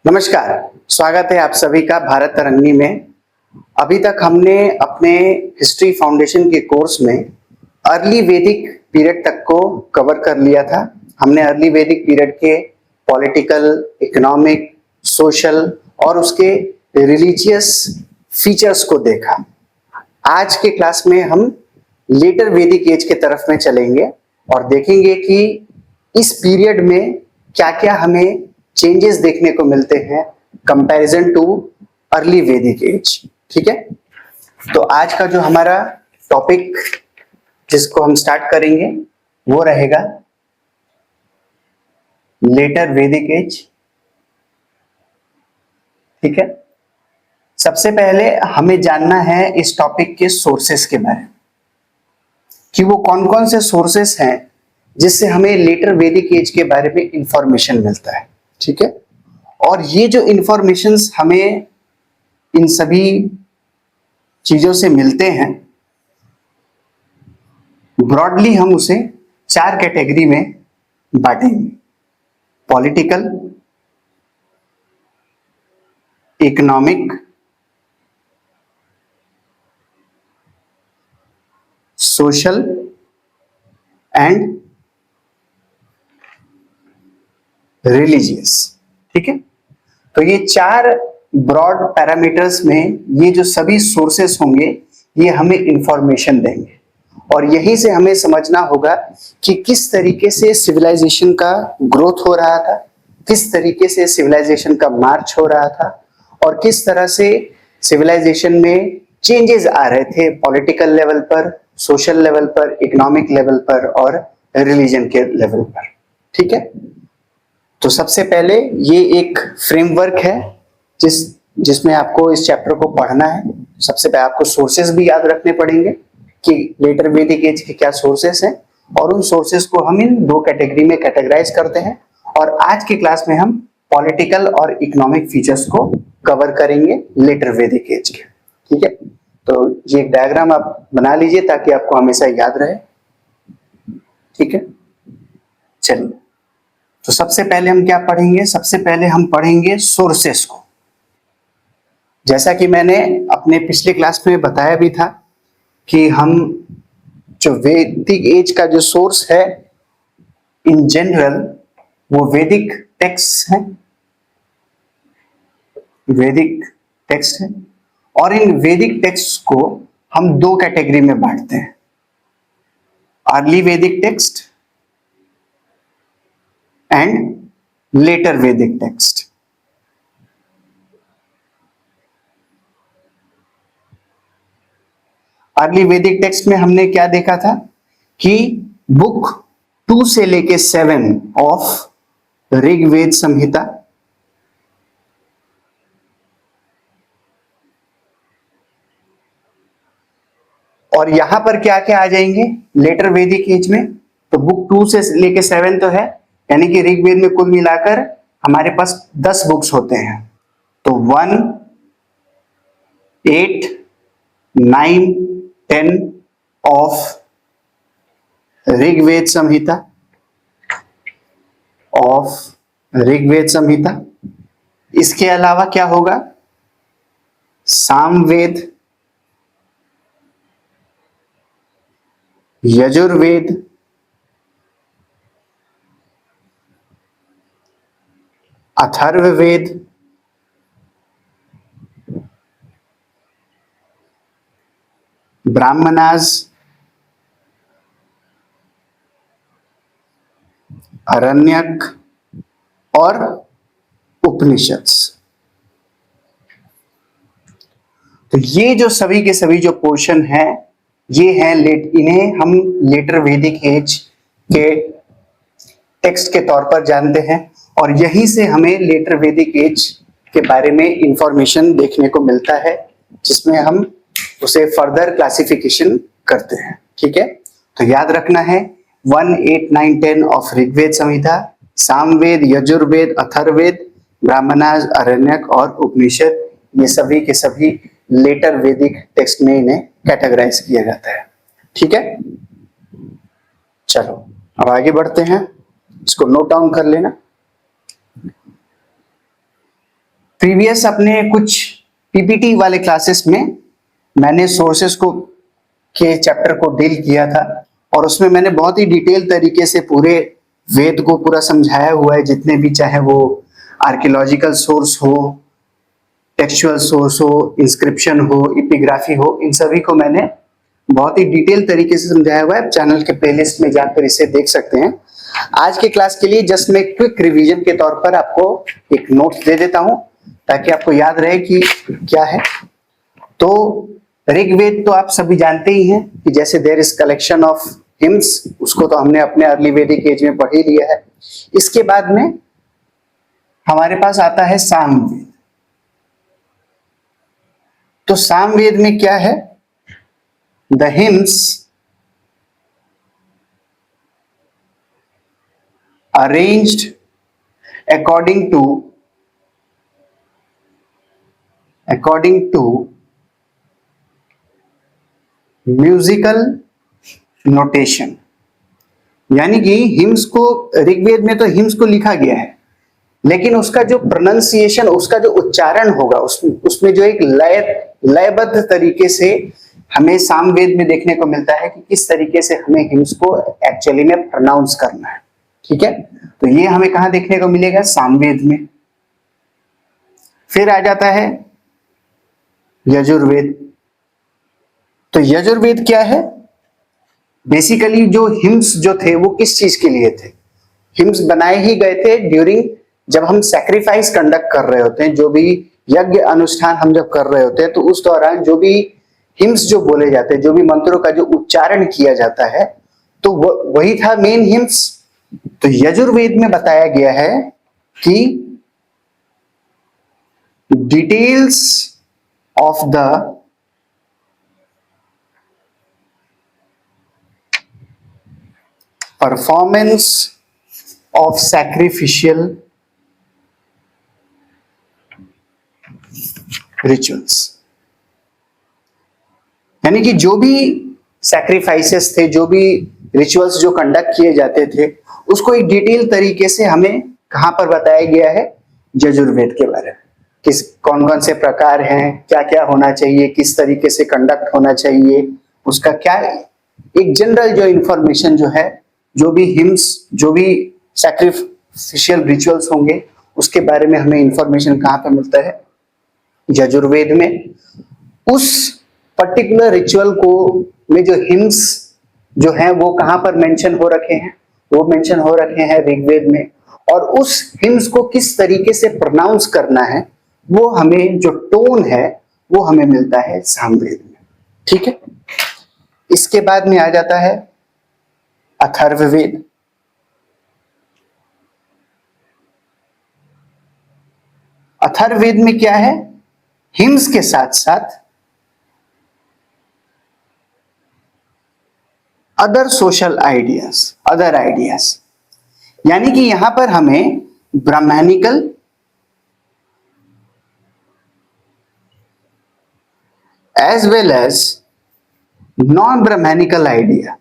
नमस्कार, स्वागत है आप सभी का भारत तरंगी में। अभी तक हमने अपने हिस्ट्री फाउंडेशन के कोर्स में अर्ली वैदिक पीरियड तक को कवर कर लिया था। हमने अर्ली वैदिक पीरियड के पॉलिटिकल, इकोनॉमिक, सोशल और उसके रिलीजियस फीचर्स को देखा। आज के क्लास में हम लेटर वैदिक एज के तरफ में चलेंगे और देखेंगे कि इस पीरियड में क्या क्या हमें चेंजेस देखने को मिलते हैं कंपैरिजन टू अर्ली वैदिक एज। ठीक है, तो आज का जो हमारा टॉपिक जिसको हम स्टार्ट करेंगे वो रहेगा लेटर वैदिक एज। ठीक है, सबसे पहले हमें जानना है इस टॉपिक के सोर्सेस के बारे में कि वो कौन कौन से सोर्सेस हैं जिससे हमें लेटर वैदिक एज के बारे में इंफॉर्मेशन मिलता है। ठीक है, और ये जो इंफॉर्मेशंस हमें इन सभी चीजों से मिलते हैं, ब्रॉडली हम उसे 4 कैटेगरी में बांटेंगे: political, economic, social and religious. ठीक है, तो ये 4 ब्रॉड पैरामीटर्स में ये जो सभी सोर्सेस होंगे ये हमें इंफॉर्मेशन देंगे और यहीं से हमें समझना होगा कि किस तरीके से सिविलाइजेशन का ग्रोथ हो रहा था, किस तरीके से सिविलाइजेशन का मार्च हो रहा था और किस तरह से सिविलाइजेशन में चेंजेस आ रहे थे पॉलिटिकल लेवल पर, सोशल लेवल पर, इकोनॉमिक लेवल पर और रिलीजन के लेवल पर। ठीक है, तो सबसे पहले ये एक फ्रेमवर्क है जिसमें आपको इस चैप्टर को पढ़ना है। सबसे पहले आपको सोर्सेस भी याद रखने पड़ेंगे कि लेटर वैदिक एज के क्या सोर्सेस हैं और उन सोर्सेस को हम इन 2 कैटेगरी में कैटेगराइज करते हैं और आज की क्लास में हम पॉलिटिकल और इकोनॉमिक फीचर्स को कवर करेंगे लेटर वैदिक एज के। ठीक है, तो ये एक डायग्राम आप बना लीजिए ताकि आपको हमेशा याद रहे। ठीक है, चलिए, तो सबसे पहले हम क्या पढ़ेंगे? सबसे पहले हम पढ़ेंगे सोर्सेस को। जैसा कि मैंने अपने पिछले क्लास में बताया भी था कि हम जो वैदिक एज का जो सोर्स है इन जनरल वो वैदिक टेक्स्ट है, वैदिक टेक्स्ट है और इन वैदिक टेक्स्ट को हम 2 कैटेगरी में बांटते हैं: अर्ली वैदिक टेक्स्ट एंड लेटर वैदिक टेक्स्ट। अर्ली वैदिक टेक्स्ट में हमने क्या देखा था कि बुक 2 से लेके 7 ऑफ ऋग्वेद संहिता, और यहां पर क्या क्या आ जाएंगे लेटर वैदिक एज में? तो बुक 2 से लेके 7 तो है, यानी कि ऋग्वेद में कुल मिलाकर हमारे पास 10 बुक्स होते हैं। तो 1, 8, 9, 10 ऑफ ऋग्वेद संहिता, इसके अलावा क्या होगा? सामवेद, यजुर्वेद, अथर्ववेद, ब्राह्मणास, अरण्यक और उपनिषद। तो ये जो सभी के सभी जो पोर्शन हैं ये हैं इन्हें हम लेटर वैदिक एज के टेक्स्ट के तौर पर जानते हैं और यहीं से हमें लेटर वैदिक एज के बारे में इंफॉर्मेशन देखने को मिलता है जिसमें हम उसे फर्दर क्लासिफिकेशन करते हैं। ठीक है, तो याद रखना है 1, 8, 9, 10 ऑफ ऋग्वेद संहिता, सामवेद, यजुर्वेद, अथर्ववेद, ब्राह्मणास, अरण्यक और उपनिषद, ये सभी के सभी लेटर वैदिक टेक्स्ट में इन्हें कैटेगराइज किया जाता है। ठीक है, चलो अब आगे बढ़ते हैं, इसको नोट डाउन कर लेना। प्रीवियस अपने कुछ पीपीटी वाले क्लासेस में मैंने सोर्सेस को के चैप्टर को डील किया था और उसमें मैंने बहुत ही डिटेल तरीके से पूरे वेद को पूरा समझाया हुआ है, जितने भी, चाहे वो आर्कियोलॉजिकल सोर्स हो, टेक्सचुअल सोर्स हो, इंस्क्रिप्शन हो, इपिग्राफी हो, इन सभी को मैंने बहुत ही डिटेल तरीके से समझाया हुआ है। चैनल के प्लेलिस्ट में जाकर इसे देख सकते हैं। आज के क्लास के लिए जस्ट मैं क्विक रिवीजन के तौर पर आपको एक नोट्स दे देता हूं ताकि आपको याद रहे कि क्या है। तो ऋग्वेद तो आप सभी जानते ही हैं कि जैसे there is collection of hymns, उसको तो हमने अपने अर्ली वैदिक एज में पढ़ ही लिया है। इसके बाद में हमारे पास आता है सामवेद। तो सामवेद में क्या है? The hymns arranged according to musical notation. यानी कि हिम्स को, ऋग्वेद में तो हिम्स को लिखा गया है, लेकिन उसका जो प्रोनाउंसिएशन, उसका जो उच्चारण होगा, उसमें जो एक लयबद्ध तरीके से हमें सामवेद में देखने को मिलता है कि किस तरीके से हमें हिम्स को एक्चुअली में प्रोनाउंस करना है। ठीक है, तो ये हमें कहां देखने को मिलेगा? सामवेद में। फिर आ जाता है यजुर्वेद। तो यजुर्वेद क्या है? बेसिकली जो हिम्स जो थे वो किस चीज के लिए थे? हिम्स बनाए ही गए थे ड्यूरिंग, जब हम सैक्रिफाइस कंडक्ट कर रहे होते हैं, जो भी यज्ञ अनुष्ठान हम जब कर रहे होते हैं, तो उस दौरान जो भी हिम्स जो बोले जाते हैं, जो भी मंत्रों का जो उच्चारण किया जाता है, तो वही था मेन हिम्स। तो यजुर्वेद में बताया गया है कि details of the performance of sacrificial rituals, यानी कि जो भी सैक्रिफाइसेस थे, जो भी रिचुअल्स जो कंडक्ट किए जाते थे, उसको एक डिटेल तरीके से हमें कहां पर बताया गया है? यजुर्वेद के बारे में। किस कौन कौन से प्रकार हैं, क्या क्या होना चाहिए, किस तरीके से कंडक्ट होना चाहिए, उसका क्या एक जनरल जो इंफॉर्मेशन जो है, जो भी हिम्स, जो भी सैक्रिफिशियल रिचुअल्स होंगे, उसके बारे में हमें इंफॉर्मेशन कहां पर मिलता है? यजुर्वेद में। उस पर्टिकुलर रिचुअल को में जो हिम्स जो हैं वो कहां पर मेंशन हो रखे हैं? वो मेंशन हो रखे हैं ऋग्वेद में। और उस हिम्स को किस तरीके से प्रोनाउंस करना है, वो हमें जो टोन है वो हमें मिलता है सामवेद में। ठीक है, इसके बाद में आ जाता है अथर्ववेद। अथर्ववेद में क्या है? हिम्स के साथ साथ other social ideas, other ideas, यानी कि यहां पर हमें Brahmanical as well as non Brahmanical idea,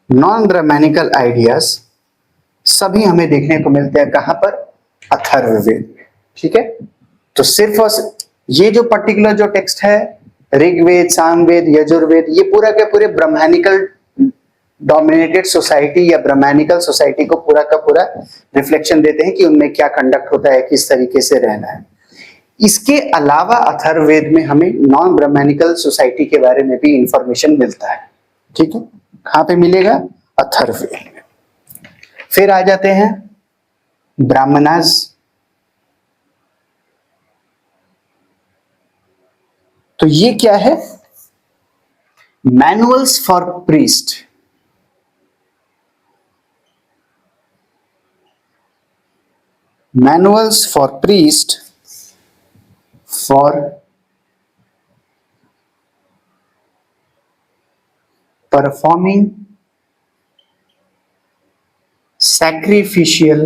non Brahmanical ideas सभी हमें देखने को मिलते हैं कहां पर? अथर्ववेद में। ठीक है, तो सिर्फ और ये जो पर्टिकुलर जो टेक्स्ट है, ऋग्वेद, सामवेद, यजुर्वेद, ये पूरा के पूरे ब्राह्मणिकल डोमिनेटेड सोसाइटी या ब्राह्मणिकल सोसाइटी को पूरा का पूरा रिफ्लेक्शन देते हैं कि उनमें क्या कंडक्ट होता है, किस तरीके से रहना है। इसके अलावा अथर्ववेद में हमें नॉन ब्राह्मणिकल सोसाइटी के बारे में भी इंफॉर्मेशन मिलता है। ठीक है, कहां पे मिलेगा? अथर्ववेद में। फिर आ जाते हैं ब्राह्मणास। तो ये क्या है? Manuals for priest. Manuals for priest for performing sacrificial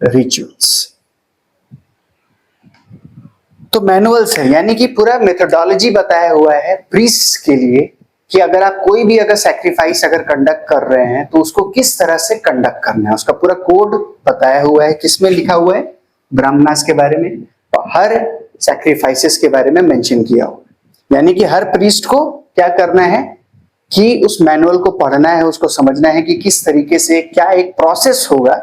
rituals. तो मैनुअल्स है, यानी कि पूरा मेथोडोलॉजी बताया हुआ है प्रीस्ट के लिए कि अगर आप कोई भी अगर सैक्रिफाइस अगर कंडक्ट कर रहे हैं तो उसको किस तरह से कंडक्ट करना है, उसका पूरा कोड बताया हुआ है। किसमें लिखा हुआ है? ब्राह्मणास के बारे में, तो हर सैक्रिफाइसेस के बारे में मेंशन किया हुआ है। यानी कि हर प्रीस्ट को क्या करना है कि उस मैनुअल को पढ़ना है, उसको समझना है कि किस तरीके से क्या एक प्रोसेस होगा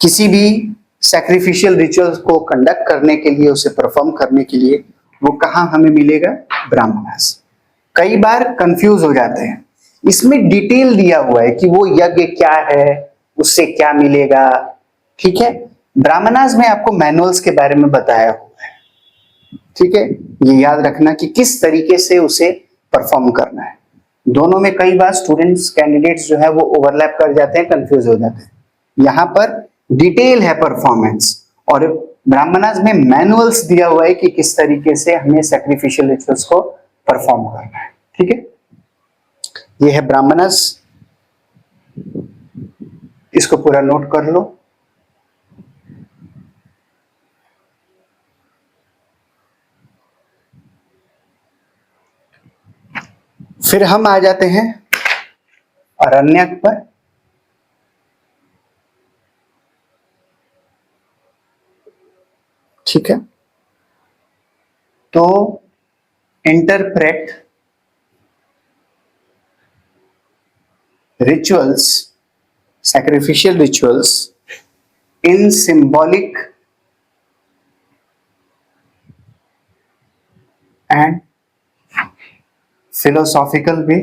किसी भी सैक्रिफिशियल रिचुअल्स को कंडक्ट करने के लिए, उसे परफॉर्म करने के लिए। वो कहाँ हमें मिलेगा? ब्राह्मणास। कई बार कंफ्यूज हो जाते हैं, इसमें डिटेल दिया हुआ है कि वो यज्ञ क्या है, उससे क्या मिलेगा। ठीक है, ब्राह्मणास में आपको मैनुअल्स के बारे में बताया हुआ है। ठीक है, ये याद रखना कि किस तरीके से उसे परफॉर्म करना है। दोनों में कई बार स्टूडेंट्स कैंडिडेट्स जो है वो ओवरलैप कर जाते हैं, कंफ्यूज हो जाते हैं। यहाँ पर डिटेल है परफॉर्मेंस, और ब्राह्मणास में मैनुअल्स दिया हुआ है कि किस तरीके से हमें सैक्रिफिशियल रिचुअल्स को परफॉर्म करना है। ठीक है, ये है ब्राह्मणास, इसको पूरा नोट कर लो। फिर हम आ जाते हैं अरण्यक पर। ठीक है, तो interpret rituals, sacrificial rituals in symbolic and philosophical way.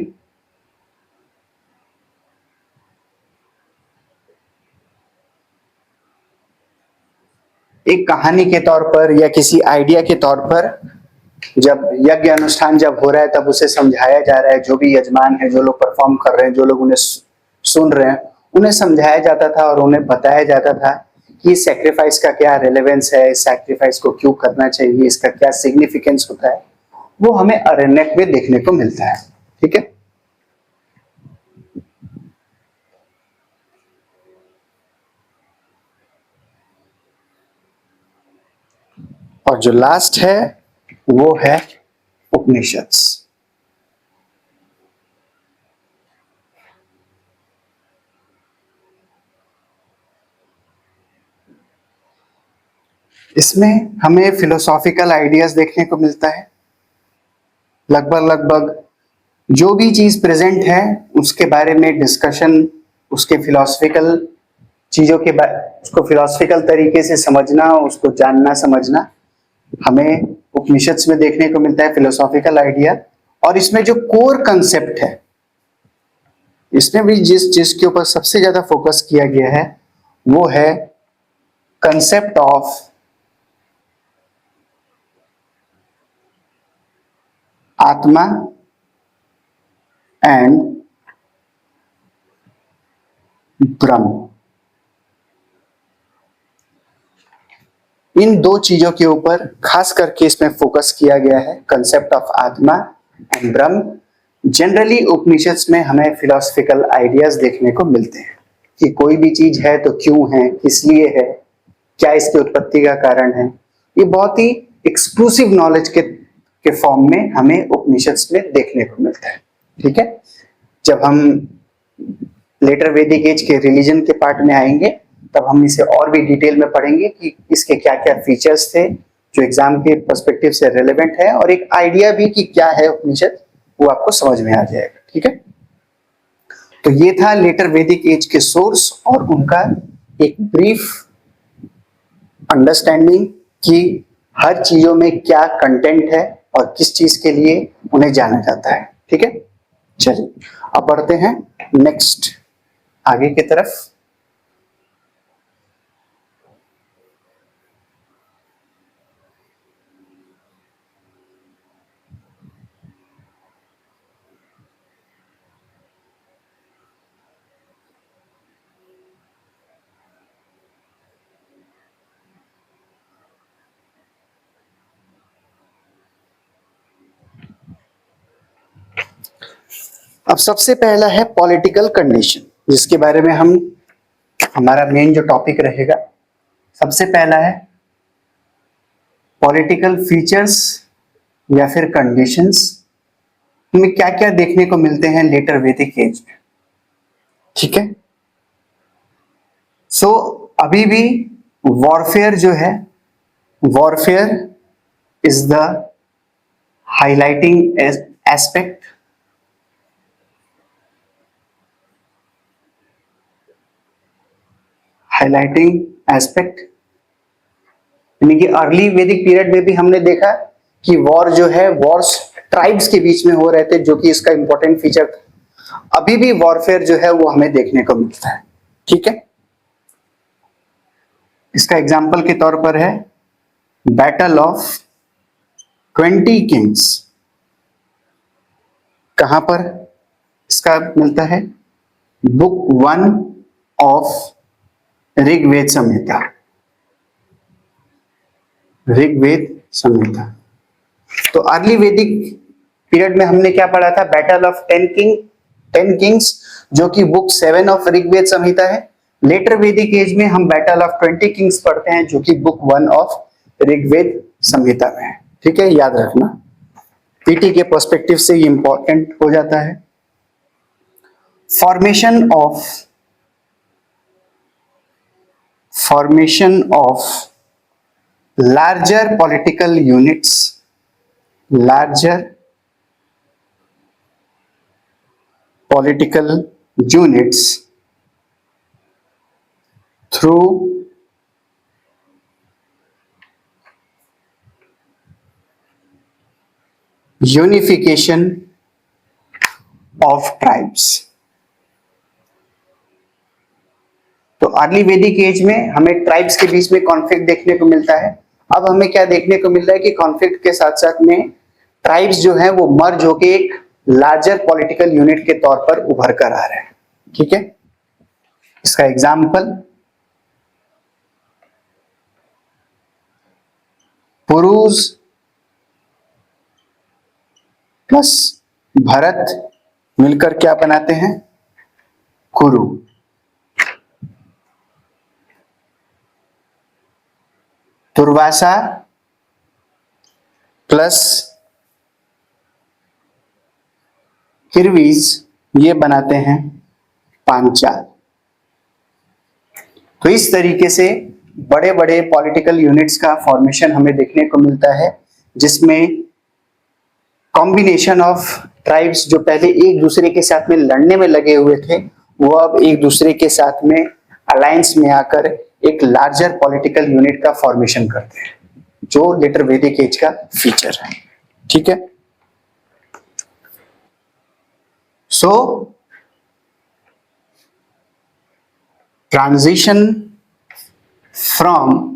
एक कहानी के तौर पर या किसी आइडिया के तौर पर जब यज्ञ अनुष्ठान जब हो रहा है तब उसे समझाया जा रहा है, जो भी यजमान है, जो लोग परफॉर्म कर रहे हैं, जो लोग उन्हें सुन रहे हैं, उन्हें समझाया जाता था और उन्हें बताया जाता था कि सैक्रिफाइस का क्या रेलेवेंस है, सैक्रिफाइस को क्यों करना चाहिए, इसका क्या सिग्निफिकेंस होता है। वो हमें अरण्यक में देखने को मिलता है। ठीक है, और जो लास्ट है वो है उपनिषद्स। इसमें हमें फिलोसॉफिकल आइडियाज देखने को मिलता है। लगभग जो भी चीज प्रेजेंट है उसके बारे में डिस्कशन, उसके फिलोसफिकल चीजों के उसको फिलोसफिकल तरीके से समझना, उसको जानना समझना हमें उपनिषद्स में देखने को मिलता है, फिलोसॉफिकल आइडिया। और इसमें जो कोर कंसेप्ट है, इसमें भी जिस चीज के ऊपर सबसे ज्यादा फोकस किया गया है वो है कंसेप्ट ऑफ आत्मा एंड ब्रह्म। इन दो चीजों के ऊपर खास करके इसमें फोकस किया गया है, कंसेप्ट ऑफ आत्मा एंड ब्रह्म। जनरली उपनिषद्स में हमें फिलोसफिकल आइडियाज देखने को मिलते हैं कि कोई भी चीज है तो क्यों है, किस लिए है, क्या इसकी उत्पत्ति का कारण है। ये बहुत ही एक्सक्लूसिव नॉलेज के फॉर्म में हमें उपनिषद्स में देखने को मिलता है। ठीक है, जब हम लेटर वैदिक एज के रिलीजन के पार्ट में आएंगे तब हम इसे और भी डिटेल में पढ़ेंगे कि इसके क्या क्या फीचर्स थे जो एग्जाम के पर्सपेक्टिव से रेलेवेंट है, और एक आइडिया भी कि क्या है उपनिषद, वो आपको समझ में आ जाएगा। ठीक है, तो ये था लेटर वैदिक एज के सोर्स और उनका एक ब्रीफ अंडरस्टैंडिंग कि हर चीजों में क्या कंटेंट है और किस चीज के लिए उन्हें जाना जाता है। ठीक है, चलिए अब बढ़ते हैं नेक्स्ट आगे की तरफ। अब सबसे पहला है पॉलिटिकल कंडीशन, जिसके बारे में हम हमारा मेन जो टॉपिक रहेगा। सबसे पहला है पॉलिटिकल फीचर्स या फिर कंडीशंस हमें क्या क्या देखने को मिलते हैं लेटर वैदिक एज में, ठीक है। सो अभी भी वॉरफेयर जो है, warfare is the highlighting aspect, highlighting aspect, यानी कि अर्ली वैदिक पीरियड में भी हमने देखा कि वॉर जो है, वॉर्स ट्राइब्स के बीच में हो रहे थे, जो कि इसका इंपॉर्टेंट फीचर था। अभी भी वॉरफेयर जो है वो हमें देखने को मिलता है, ठीक है। इसका एग्जाम्पल के तौर पर है बैटल ऑफ 20 किंग्स। कहां पर इसका मिलता है? बुक 1 ऑफ ऋग्वेद संहिता, ऋग्वेद संहिता। तो अर्ली वैदिक पीरियड में हमने क्या पढ़ा था? बैटल ऑफ 10 किंग्स, जो कि बुक 7 ऑफ ऋग्वेद संहिता है। लेटर वैदिक एज में हम बैटल ऑफ 20 किंग्स पढ़ते हैं, जो कि बुक 1 ऑफ ऋग्वेद संहिता में है, ठीक है, याद रखना। पीटी के पर्सपेक्टिव से ये इंपॉर्टेंट हो जाता है। Formation of larger political units, larger political units through unification of tribes। तो अर्ली वैदिक एज में हमें ट्राइब्स के बीच में कॉन्फ्लिक्ट देखने को मिलता है। अब हमें क्या देखने को मिल रहा है कि कॉन्फ्लिक्ट के साथ साथ में ट्राइब्स जो है वो मर्ज होके एक लार्जर पॉलिटिकल यूनिट के तौर पर उभर कर आ रहे हैं, ठीक है। इसका एग्जाम्पल पुरुष प्लस भरत मिलकर क्या बनाते हैं? कुरु। दुर्वासा प्लस किरवीज ये बनाते हैं पांचाल। तो इस तरीके से बड़े बड़े पॉलिटिकल यूनिट्स का फॉर्मेशन हमें देखने को मिलता है, जिसमें कॉम्बिनेशन ऑफ ट्राइब्स जो पहले एक दूसरे के साथ में लड़ने में लगे हुए थे, वो अब एक दूसरे के साथ में अलायंस में आकर एक लार्जर पॉलिटिकल यूनिट का फॉर्मेशन करते हैं, जो लेटर वैदिक एज का फीचर है, ठीक है। So transition from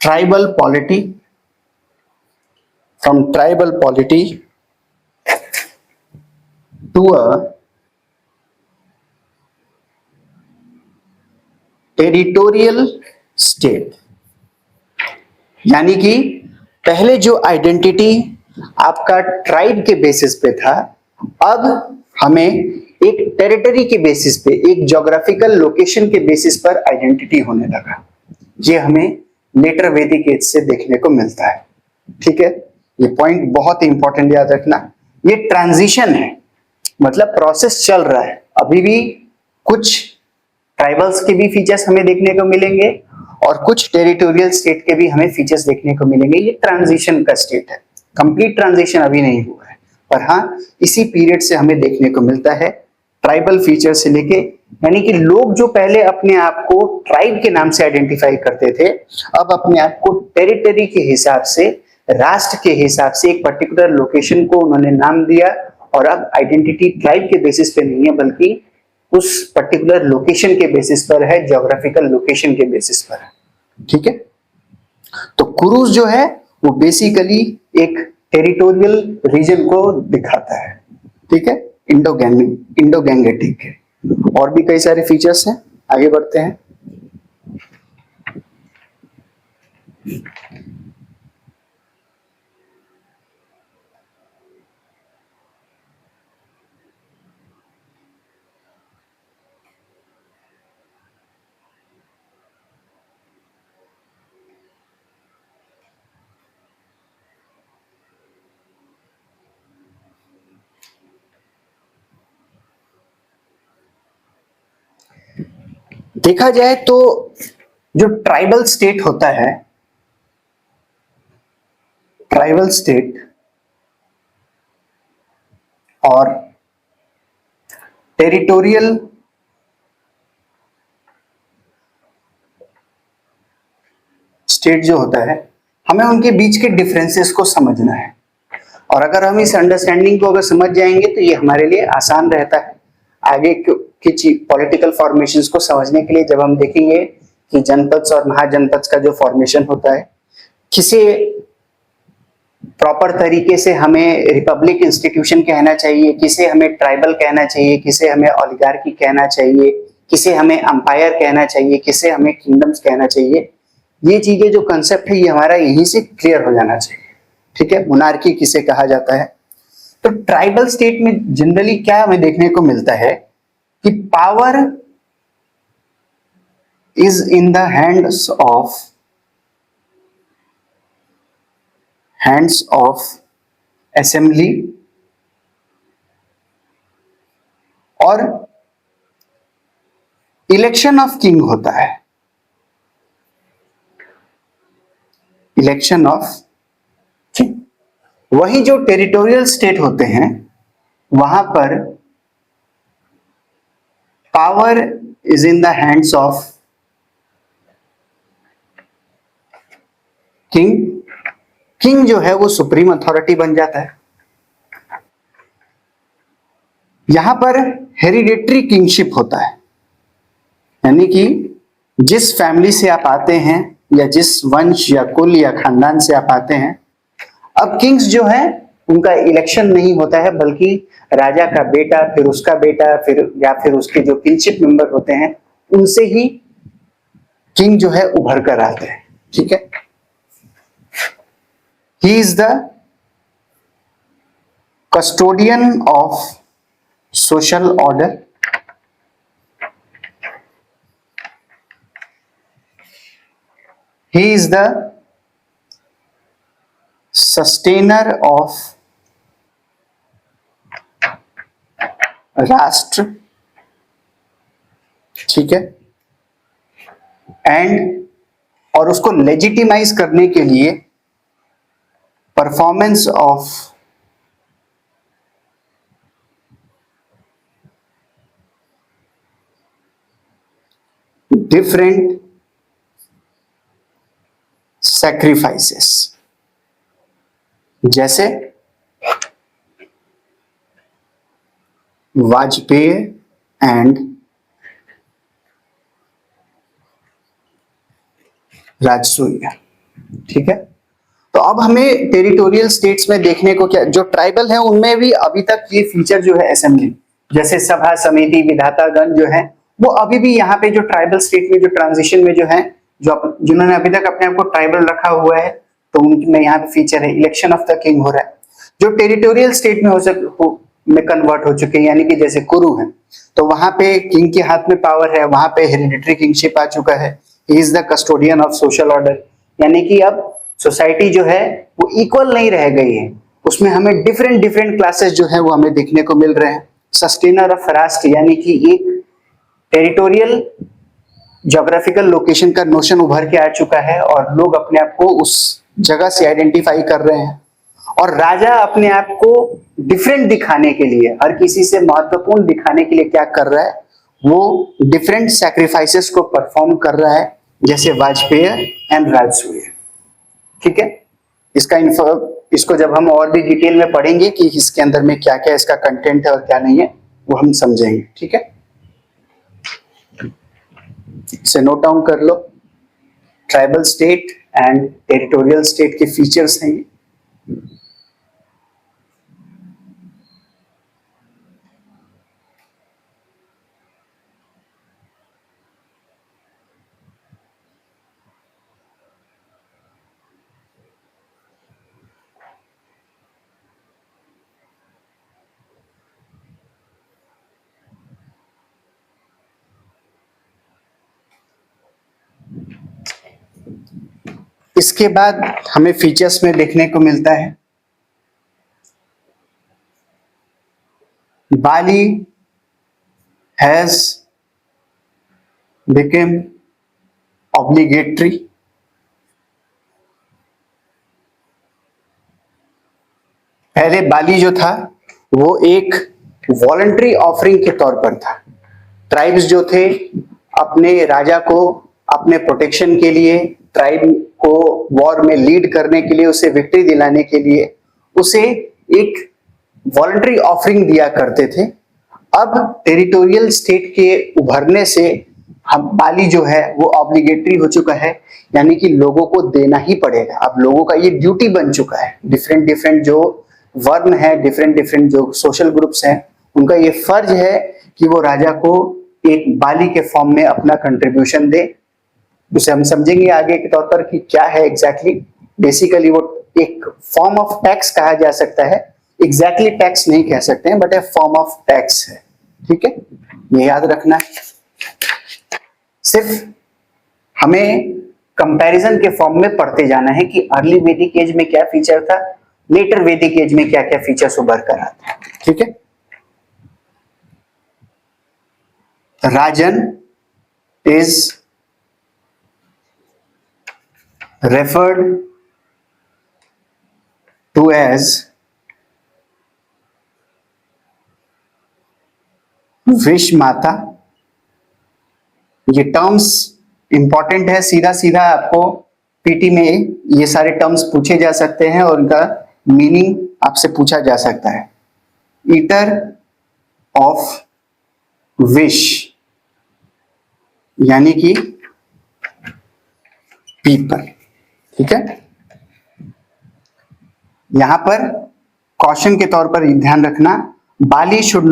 tribal polity to a territorial state, यानी कि पहले जो आइडेंटिटी आपका ट्राइब के बेसिस पे था, अब हमें एक टेरिटरी के बेसिस पे, एक ज्योग्राफिकल लोकेशन के बेसिस पर आइडेंटिटी होने लगा। ये हमें लेटर वैदिक एज से देखने को मिलता है, ठीक है। ये पॉइंट बहुत इंपॉर्टेंट याद रखना। ये ट्रांजिशन है, मतलब प्रोसेस चल रहा है। अभी भी कुछ ट्राइबल्स के भी फीचर्स हमें देखने को मिलेंगे और कुछ टेरिटोरियल स्टेट के भी हमें फीचर्स देखने को मिलेंगे। ये ट्रांजिशन का स्टेट है, कंप्लीट ट्रांजिशन अभी नहीं हुआ है, पर हाँ इसी पीरियड से हमें देखने को मिलता है ट्राइबल फीचर से लेके, यानी कि लोग जो पहले अपने आप को ट्राइब के नाम से आइडेंटिफाई करते थे, अब अपने आप को टेरिटरी के हिसाब से, राष्ट्र के हिसाब से एक पर्टिकुलर लोकेशन को उन्होंने नाम दिया, और अब आइडेंटिटी ट्राइब के बेसिस पे नहीं है, बल्कि उस पर्टिकुलर लोकेशन के बेसिस पर है, ज्योग्राफिकल लोकेशन के बेसिस पर है, ठीक है। तो कुरुस जो है वो बेसिकली एक टेरिटोरियल रीजन को दिखाता है, ठीक है, इंडो गैंगेटिक है। और भी कई सारे फीचर्स हैं, आगे बढ़ते हैं। देखा जाए तो जो ट्राइबल स्टेट होता है, ट्राइबल स्टेट और टेरिटोरियल स्टेट जो होता है, हमें उनके बीच के डिफरेंसेस को समझना है। और अगर हम इस अंडरस्टैंडिंग को अगर समझ जाएंगे तो ये हमारे लिए आसान रहता है आगे की पॉलिटिकल फॉर्मेशंस को समझने के लिए। जब हम देखेंगे कि जनपद और महाजनपद का जो फॉर्मेशन होता है, किसे प्रॉपर तरीके से हमें रिपब्लिक इंस्टीट्यूशन कहना चाहिए, किसे हमें ट्राइबल कहना चाहिए, किसे हमें ओलिगार्की कहना चाहिए, किसे हमें अंपायर कहना चाहिए, किसे हमें किंगडम्स कहना चाहिए, ये चीजें जो कंसेप्ट है ये हमारा यहीं से क्लियर हो जाना चाहिए। ठीक है, मोनार्की किसे कहा जाता है। तो ट्राइबल स्टेट में जनरली क्या हमें देखने को मिलता है कि power is in the hands of assembly और इलेक्शन ऑफ किंग होता है, इलेक्शन ऑफ किंग। वही जो टेरिटोरियल स्टेट होते हैं वहां पर power is in the hands of king. King जो है वो सुप्रीम अथॉरिटी बन जाता है। यहां पर हेरिडेटरी किंगशिप होता है, यानी कि जिस फैमिली से आप आते हैं या जिस वंश या कुल या खानदान से आप आते हैं, अब किंग्स जो है उनका इलेक्शन नहीं होता है, बल्कि राजा का बेटा, फिर उसका बेटा, फिर उसके जो किंगशिप मेंबर होते हैं उनसे ही किंग जो है उभर कर आते हैं। ठीक है, he is the custodian of social order, he is the sustainer of राष्ट्र। ठीक है, एंड और उसको लेजिटिमाइज करने के लिए परफॉर्मेंस ऑफ डिफरेंट सैक्रिफाइसेस, जैसे वाजपेयी एंड राजसूय। ठीक है, तो अब हमें टेरिटोरियल स्टेट्स में देखने को क्या, जो ट्राइबल है उनमें भी अभी तक ये फीचर जो है असेंबली, जैसे सभा समिति विधातागण जो है वो अभी भी यहाँ पे जो ट्राइबल स्टेट में जो ट्रांजिशन में जो है, जिन्होंने अभी तक अपने आप को ट्राइबल रखा हुआ है, तो उनमें यहाँ पे फीचर है इलेक्शन ऑफ द किंग हो रहा है। जो टेरिटोरियल स्टेट में में कन्वर्ट हो चुके हैं, यानी कि जैसे कुरु है, तो वहां पे किंग के हाथ में पावर है, वहां पे हेरिडिटरी किंगशिप आ चुका है, he is the custodian of social order, यानी कि अब सोसाइटी जो है वो इक्वल नहीं रह गई है, उसमें हमें डिफरेंट डिफरेंट क्लासेस जो है वो हमें देखने को मिल रहे हैं। सस्टेनर ऑफ राष्ट्र, यानी कि एक टेरिटोरियल ज्योग्राफिकल लोकेशन का नोशन उभर के आ चुका है और लोग अपने आप को उस जगह से आइडेंटिफाई कर रहे हैं। और राजा अपने आप को डिफरेंट दिखाने के लिए, हर किसी से महत्वपूर्ण दिखाने के लिए क्या कर रहा है, वो डिफरेंट सैक्रिफाइसेस को परफॉर्म कर रहा है, जैसे वाजपेयी एंड राजसूय। ठीक है, इसको जब हम और भी डिटेल में पढ़ेंगे कि इसके अंदर में क्या क्या इसका कंटेंट है और क्या नहीं है, वो हम समझेंगे। ठीक है, इसे नोट डाउन कर लो, tribal state and territorial state के फीचर्स हैं ये। इसके बाद हमें फीचर्स में देखने को मिलता है बाली हैज became obligatory. पहले बाली जो था वो एक वॉलंटरी ऑफरिंग के तौर पर था। ट्राइब्स जो थे अपने राजा को अपने प्रोटेक्शन के लिए, ट्राइब को वॉर में लीड करने के लिए, उसे विक्ट्री दिलाने के लिए उसे एक वॉलंटरी ऑफरिंग दिया करते थे। अब टेरिटोरियल स्टेट के उभरने से हम बाली जो है वो ऑब्लिगेटरी हो चुका है, यानी कि लोगों को देना ही पड़ेगा। अब लोगों का ये ड्यूटी बन चुका है। डिफरेंट डिफरेंट जो वर्ण है, डिफरेंट डिफरेंट जो सोशल ग्रुप्स हैं, उनका ये फर्ज है कि वो राजा को एक बाली के फॉर्म में अपना कंट्रीब्यूशन दे। उसे हम समझेंगे आगे के तौर पर कि क्या है एग्जैक्टली। बेसिकली वो एक फॉर्म ऑफ टैक्स कहा जा सकता है, एग्जैक्टली टैक्स नहीं कह सकते हैं, but A form of tax है। ठीक है, ये याद रखना है। सिर्फ हमें कंपैरिजन के फॉर्म में पढ़ते जाना है कि अर्ली वैदिक एज में क्या फीचर था, लेटर वैदिक एज में क्या क्या फीचर्स उभर कर आते हैं। ठीक है, राजन इज referred to as विष माता। ये टर्म्स इंपॉर्टेंट है, सीधा सीधा आपको पीटी में ये सारे टर्म्स पूछे जा सकते हैं और उनका मीनिंग आपसे पूछा जा सकता है। ईटर ऑफ विश यानी कि पीपल। ठीक है, यहां पर कॉशन के तौर पर ध्यान रखना, bali should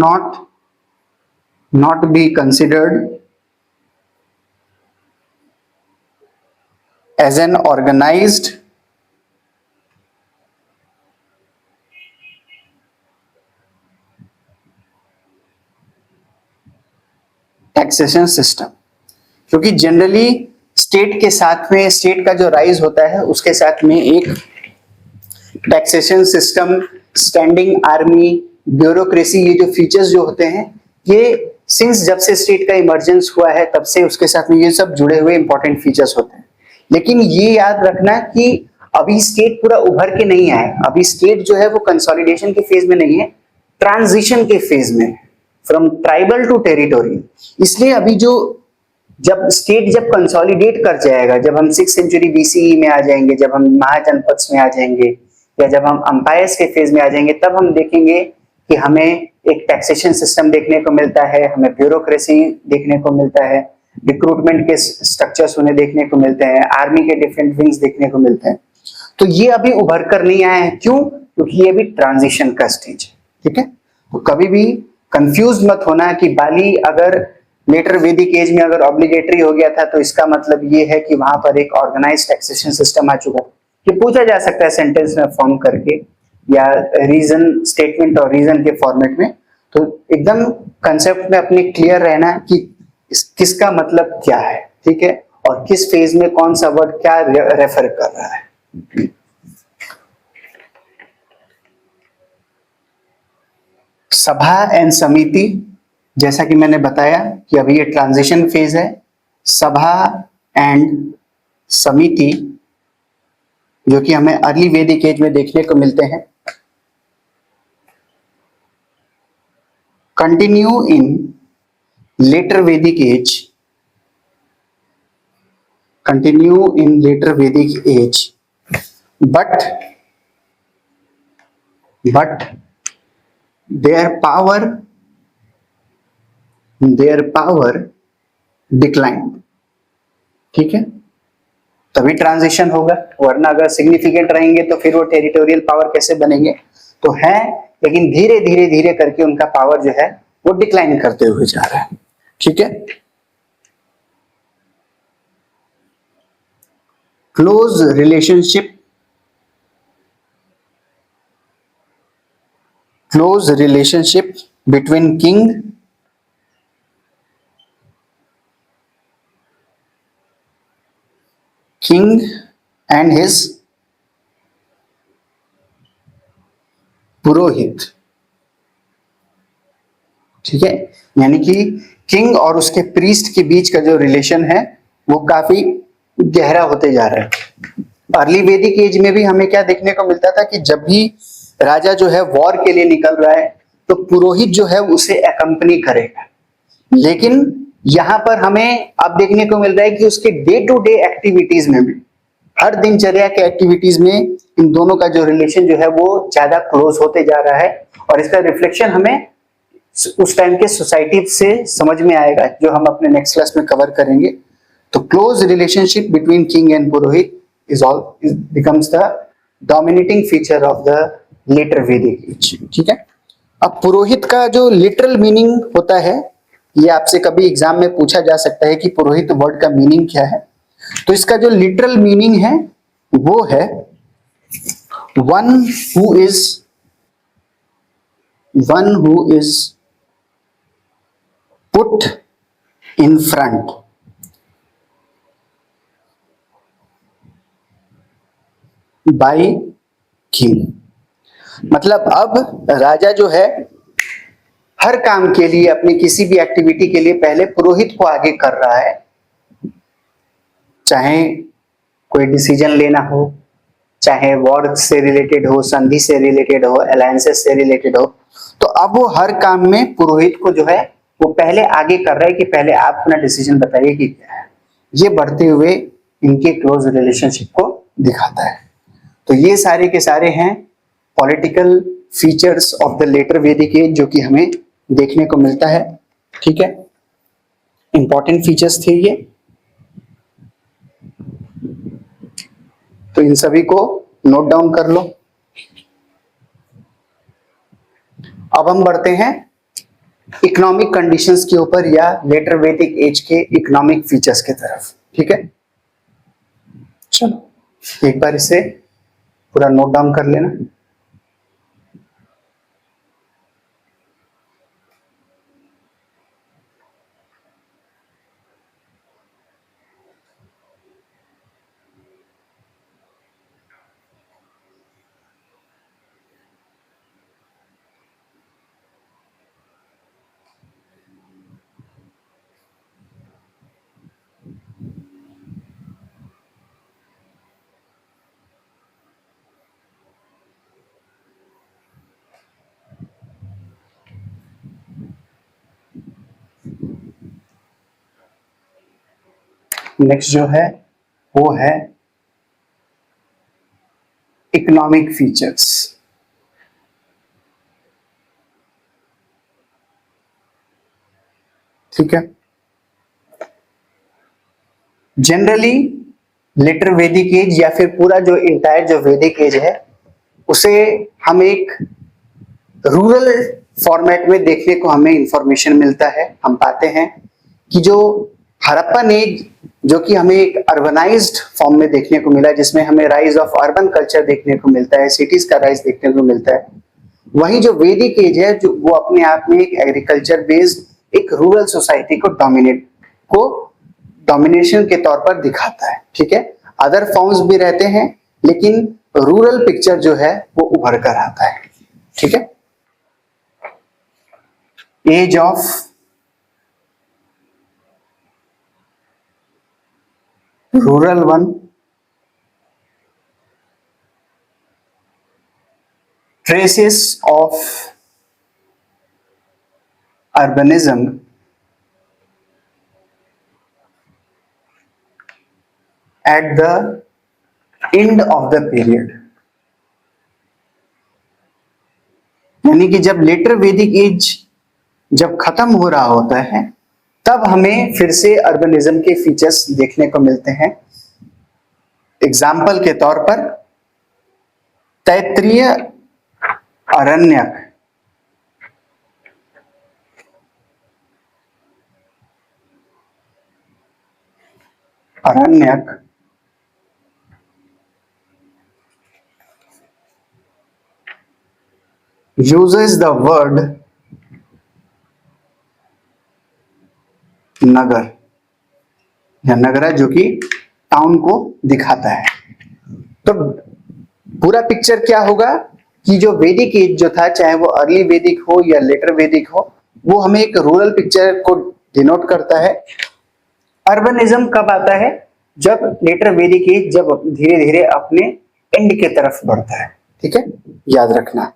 not be considered as an organised taxation system, क्योंकि जनरली स्टेट के साथ में, स्टेट का जो राइज होता है उसके साथ में एक taxation system, standing army, bureaucracy, ये जो फीचर्स जो होते हैं, ये सिंस जब से स्टेट का इमर्जेंस हुआ है तब से उसके साथ में ये सब जुड़े हुए इंपॉर्टेंट फीचर्स होते हैं। लेकिन ये याद रखना कि अभी स्टेट पूरा उभर के नहीं आया है। अभी स्टेट जो है वो कंसोलिडेशन के फेज में नहीं है, ट्रांजिशन के फेज में, फ्रॉम ट्राइबल टू टेरिटोरियल। इसलिए अभी जो जब स्टेट जब कंसोलिडेट कर जाएगा, जब हम 6th सेंचुरी बीसीई में आ जाएंगे, जब हम महाजनपद में आ जाएंगे, या जब हम अंपायर्स के फेज में आ जाएंगे, तब हम देखेंगे कि हमें एक टैक्सेशन सिस्टम देखने को मिलता है, हमें ब्यूरोक्रेसी देखने को मिलता है, रिक्रूटमेंट के स्ट्रक्चर्स उन्हें देखने को मिलते हैं, आर्मी के डिफरेंट विंग्स देखने को मिलते हैं। तो ये अभी उभर कर नहीं आए हैं। क्यों? क्योंकि ये अभी ट्रांजिशन का स्टेज है। ठीक है, तो कभी भी कंफ्यूज मत होना कि बाली अगर लेटर वैदिक एज में अगर ऑब्लिगेटरी हो गया था तो इसका मतलब ये है कि वहां पर एक ऑर्गेनाइज्ड टैक्सेशन सिस्टम आ चुका है। ये पूछा जा सकता है सेंटेंस में फॉर्म करके या रीजन स्टेटमेंट और रीजन के फॉर्मेट में। तो एकदम कंसेप्ट में अपने क्लियर रहना कि किसका मतलब क्या है। ठीक है, और किस फेज में कौन सा वर्ड क्या रेफर कर रहा है। सभा एंड समिति, जैसा कि मैंने बताया कि अभी ये ट्रांजिशन फेज है। सभा एंड समिति जो कि हमें अर्ली वैदिक एज में देखने को मिलते हैं, continue in later Vedic age, continue in later Vedic age, but their power declined। ठीक है, तभी ट्रांजिशन होगा, वरना अगर सिग्निफिकेंट रहेंगे तो फिर वो टेरिटोरियल पावर कैसे बनेंगे। तो है, लेकिन धीरे धीरे धीरे करके उनका पावर जो है वो डिक्लाइन करते हुए जा रहा है। ठीक है, close relationship between king and his पुरोहित। ठीक है, यानी कि किंग और उसके प्रीस्ट के बीच का जो रिलेशन है वो काफी गहरा होते जा रहा है। अर्ली वैदिक एज में भी हमें क्या देखने को मिलता था कि जब भी राजा जो है वॉर के लिए निकल रहा है तो पुरोहित जो है उसे एकम्पनी करेगा, लेकिन यहां पर हमें अब देखने को मिल रहा है कि उसके डे टू डे एक्टिविटीज में भी, हर दिनचर्या के एक्टिविटीज में इन दोनों का जो रिलेशन जो है वो ज्यादा क्लोज होते जा रहा है, और इसका रिफ्लेक्शन हमें उस टाइम के सोसाइटी से समझ में आएगा, जो हम अपने नेक्स्ट क्लास में कवर करेंगे। तो close relationship between king and Purohit becomes the dominating feature of the later Vedic age। ठीक है, अब पुरोहित का जो लिटरल मीनिंग होता है, ये आपसे कभी एग्जाम में पूछा जा सकता है कि पुरोहित वर्ड का मीनिंग क्या है। तो इसका जो लिटरल मीनिंग है वो है one who is put in front. By king, मतलब अब राजा जो है हर काम के लिए, अपनी किसी भी एक्टिविटी के लिए पहले पुरोहित को आगे कर रहा है, चाहे कोई डिसीजन लेना हो, चाहे वॉर से रिलेटेड हो, संधि से रिलेटेड हो, अलायंसेस से रिलेटेड हो, तो अब वो हर काम में पुरोहित को जो है वो पहले आगे कर रहा है कि पहले आप अपना डिसीजन बताइए कि क्या है। ये बढ़ते हुए इनके क्लोज रिलेशनशिप को दिखाता है। तो ये सारे के सारे हैं political features of the later Vedic age जो कि हमें देखने को मिलता है। ठीक है, इंपॉर्टेंट फीचर्स थे ये, तो इन सभी को नोट डाउन कर लो। अब हम बढ़ते हैं इकोनॉमिक कंडीशंस के ऊपर या लेटर वैदिक एज के इकोनॉमिक फीचर्स के तरफ। ठीक है, चलो एक बार इसे पूरा नोट डाउन कर लेना। नेक्स्ट जो है वो है इकोनॉमिक फीचर्स। ठीक है, जनरली लेटर वैदिक एज या फिर पूरा जो इंटायर जो वैदिक एज है उसे हम एक रूरल फॉर्मेट में देखने को हमें इंफॉर्मेशन मिलता है। हम पाते हैं कि जो हड़प्पन एज जो कि हमें एक अर्बनाइज्ड फॉर्म में देखने को मिला, जिसमें हमें राइज ऑफ अर्बन कल्चर देखने को मिलता है, सिटीज का राइज देखने को मिलता है, वही जो वैदिक एज है जो वो अपने आप में एक एग्रीकल्चर बेस्ड एक रूरल सोसाइटी को डोमिनेशन के तौर पर दिखाता है। ठीक है, अदर फॉर्म्स भी रहते हैं लेकिन रूरल पिक्चर जो है वो उभर कर आता है। ठीक है, age of rural one, traces of urbanism at the end of the period। यानी कि जब लेटर वैदिक एज जब खत्म हो रहा होता है तब हमें फिर से अर्बनिज्म के फीचर्स देखने को मिलते हैं। एग्जाम्पल के तौर पर Taittiriya Aranyak, uses the word नगर या नगरा जो कि टाउन को दिखाता है। तो पूरा पिक्चर क्या होगा कि जो वैदिक एज जो था, चाहे वो अर्ली वैदिक हो या लेटर वैदिक हो, वो हमें एक रूरल पिक्चर को डिनोट करता है। अर्बनिज्म कब आता है? जब लेटर वैदिक एज जब धीरे धीरे अपने एंड के तरफ बढ़ता है। ठीक है, याद रखना।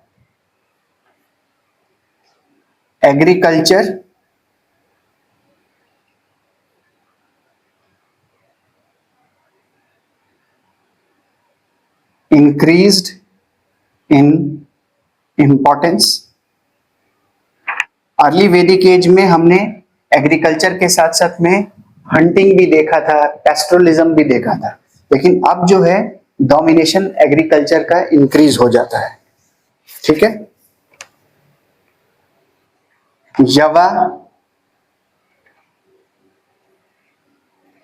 Agriculture increased in importance। Early वैदिक एज में हमने एग्रीकल्चर के साथ साथ में हंटिंग भी देखा था, पैस्टोरलिज्म भी देखा था, लेकिन अब जो है डोमिनेशन एग्रीकल्चर का इंक्रीज हो जाता है। ठीक है, jawa,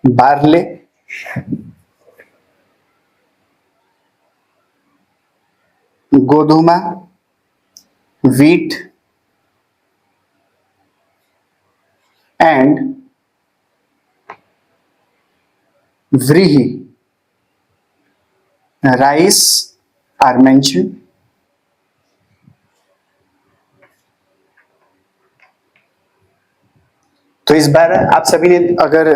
barley, godhuma, wheat and vrihi, rice are mentioned। तो इस बार आप सभी ने अगर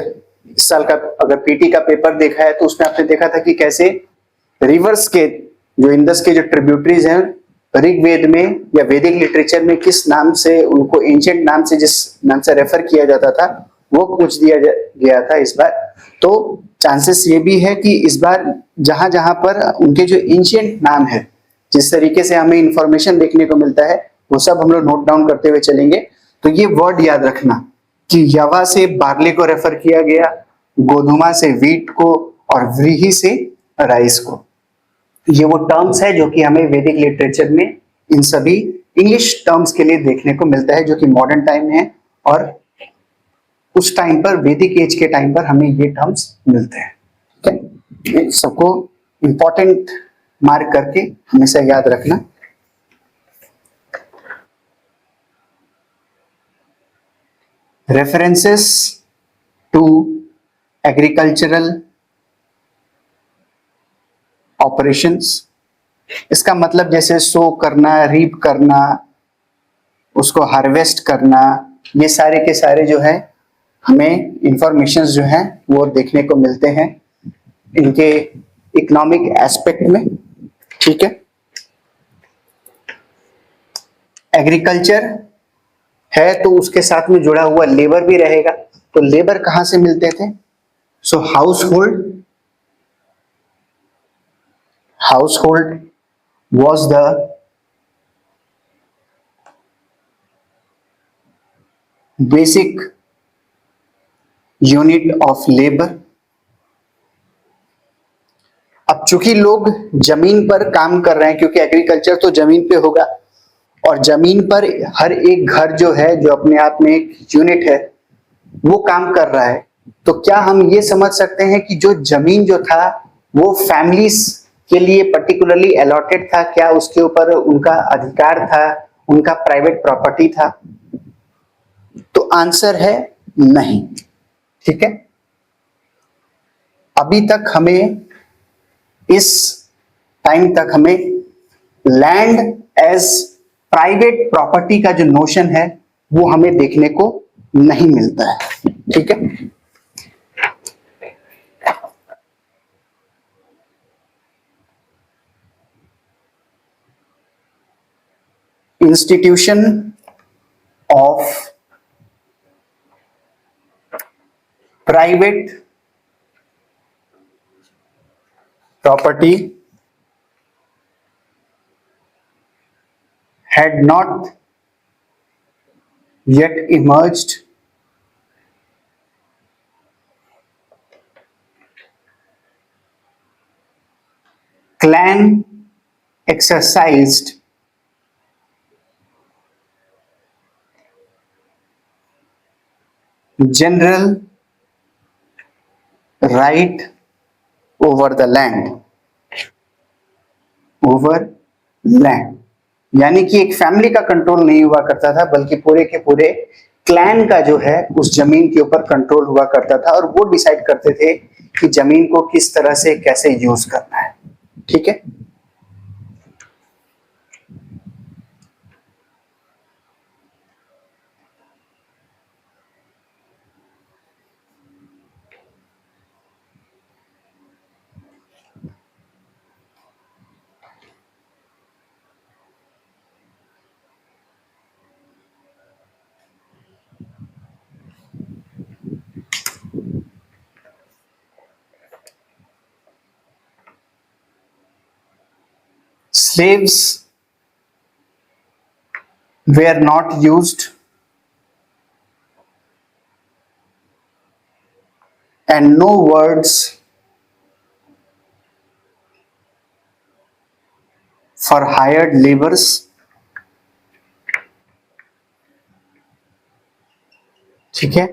इस साल का अगर पीटी का पेपर देखा है तो उसमें आपने देखा था कि कैसे रिवर्स के जो इंडस के जो ट्रिब्यूटरीज हैं ऋग्वेद में या वैदिक लिटरेचर में किस नाम से उनको एंशिएंट नाम से जिस नाम से रेफर किया जाता था वो पूछ दिया गया था इस बार। तो चांसेस ये भी है कि इस बार जहां जहां पर उनके जो एंशिएंट नाम है जिस तरीके से हमें इंफॉर्मेशन देखने को मिलता है वो सब हम लोग नोट डाउन करते हुए चलेंगे। तो ये वर्ड याद रखना कि यवा से बार्ले को रेफर किया गया, गोधुमा से व्हीट को और व्रीहि से राइस को। ये वो टर्म्स है जो कि हमें वैदिक लिटरेचर में इन सभी इंग्लिश टर्म्स के लिए देखने को मिलता है जो कि मॉडर्न टाइम में है और उस टाइम पर वैदिक एज के टाइम पर हमें ये टर्म्स मिलते हैं। ठीक है, सबको इंपॉर्टेंट मार्क करके हमेशा याद रखना। रेफरेंसेस टू एग्रीकल्चरल ऑपरेशंस, इसका मतलब जैसे सो करना, रीप करना, उसको हार्वेस्ट करना, ये सारे के सारे जो है हमें इंफॉर्मेशंस जो है वो देखने को मिलते हैं इनके इकोनॉमिक एस्पेक्ट में। ठीक है, एग्रीकल्चर है तो उसके साथ में जुड़ा हुआ लेबर भी रहेगा। तो लेबर कहां से मिलते थे? सो household was the basic unit of labor। अब चूंकि लोग जमीन पर काम कर रहे हैं क्योंकि एग्रीकल्चर तो जमीन पे होगा और जमीन पर हर एक घर जो है जो अपने आप में एक यूनिट है वो काम कर रहा है। तो क्या हम ये समझ सकते हैं कि जो जमीन जो था वो फैमिलीज के लिए पर्टिकुलरली अलॉटेड था? क्या उसके ऊपर उनका अधिकार था, उनका प्राइवेट प्रॉपर्टी था? तो आंसर है नहीं। ठीक है, अभी तक हमें इस टाइम तक हमें लैंड एज प्राइवेट प्रॉपर्टी का जो नोशन है वो हमें देखने को नहीं मिलता है। ठीक है, institution of private property had not yet emerged clan exercised general right over the land, यानी कि एक फैमिली का कंट्रोल नहीं हुआ करता था बल्कि पूरे के पूरे क्लैन का जो है उस जमीन के ऊपर कंट्रोल हुआ करता था और वो डिसाइड करते थे कि जमीन को किस तरह से कैसे यूज करना है। ठीक है, slaves were not used and no words for hired laborers. ठीक है,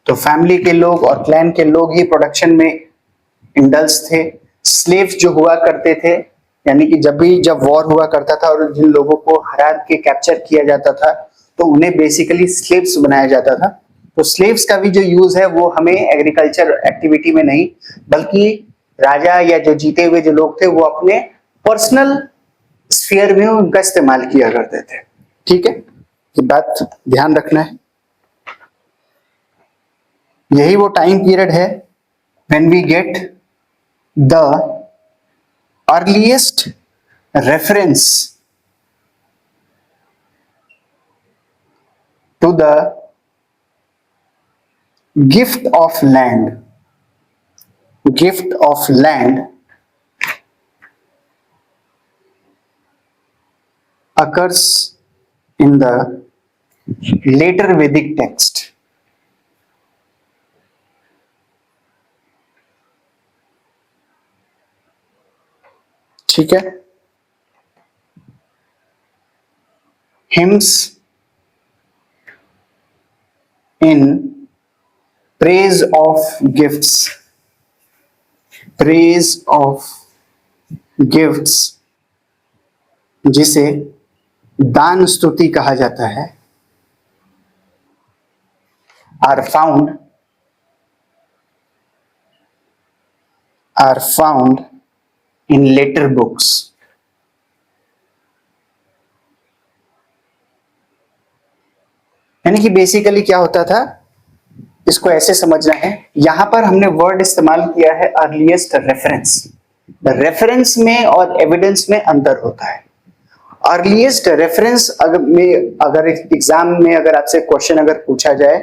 तो फैमिली के लोग और क्लैन के लोग ही प्रोडक्शन में इंडल्ज थे। स्लेव्स जो हुआ करते थे, यानी कि जब वॉर हुआ करता था और जिन लोगों को हरा के कैप्चर किया जाता था तो उन्हें बेसिकली स्लेव्स बनाया जाता था। तो स्लेव्स का भी जो यूज है वो हमें एग्रीकल्चर एक्टिविटी में नहीं, बल्कि राजा या जो जीते हुए जो लोग थे वो अपने पर्सनल स्फीयर में उनका इस्तेमाल किया करते थे। ठीक है, ये बात ध्यान रखना है। यही वो टाइम पीरियड है when we get the earliest reference to the gift of land. Gift of land occurs in the later Vedic text. ठीक है, hymns in praise of gifts, praise of gifts, जिसे दान स्तुति कहा जाता है, are found in later books. यानी कि बेसिकली क्या होता था, इसको ऐसे समझना है, यहां पर हमने वर्ड इस्तेमाल किया है अर्लीस्ट रेफरेंस। रेफरेंस में और एविडेंस में अंतर होता है। अर्लीस्ट रेफरेंस अगर एग्जाम में अगर आपसे क्वेश्चन अगर पूछा जाए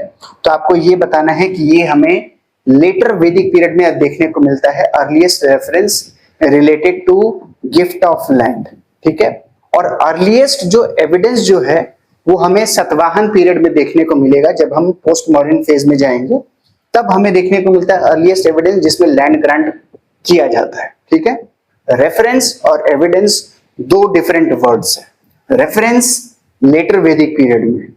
तो आपको ये बताना है कि ये हमें लेटर वैदिक पीरियड में देखने को मिलता है, earliest reference related to gift of land. ठीक है, और अर्लीस्ट जो एविडेंस जो है वो हमें सातवाहन पीरियड में देखने को मिलेगा। जब हम पोस्ट मॉडर्न फेज में जाएंगे तब हमें देखने को मिलता है अर्लीस्ट एविडेंस जिसमें लैंड ग्रांट किया जाता है। ठीक है, रेफरेंस और एविडेंस दो डिफरेंट वर्ड्स है। रेफरेंस लेटर वैदिक पीरियड में,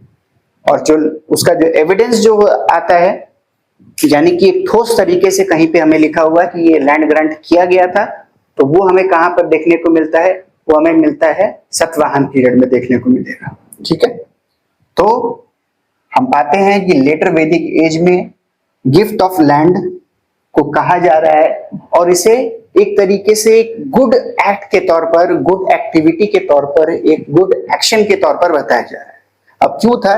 और जो उसका जो एविडेंस जो आता है, यानी कि एक ठोस तरीके से कहीं पे हमें लिखा हुआ है कि ये लैंड ग्रांट किया गया था, तो वो हमें कहां पर देखने को मिलता है, वो हमें मिलता है सातवाहन पीरियड में देखने को मिलेगा। ठीक है, तो हम पाते हैं कि लेटर वैदिक एज में गिफ्ट ऑफ लैंड को कहा जा रहा है और इसे एक तरीके से एक गुड एक्ट के तौर पर, गुड एक्टिविटी के तौर पर, एक गुड एक्शन के तौर पर बताया जा रहा है। अब क्यों था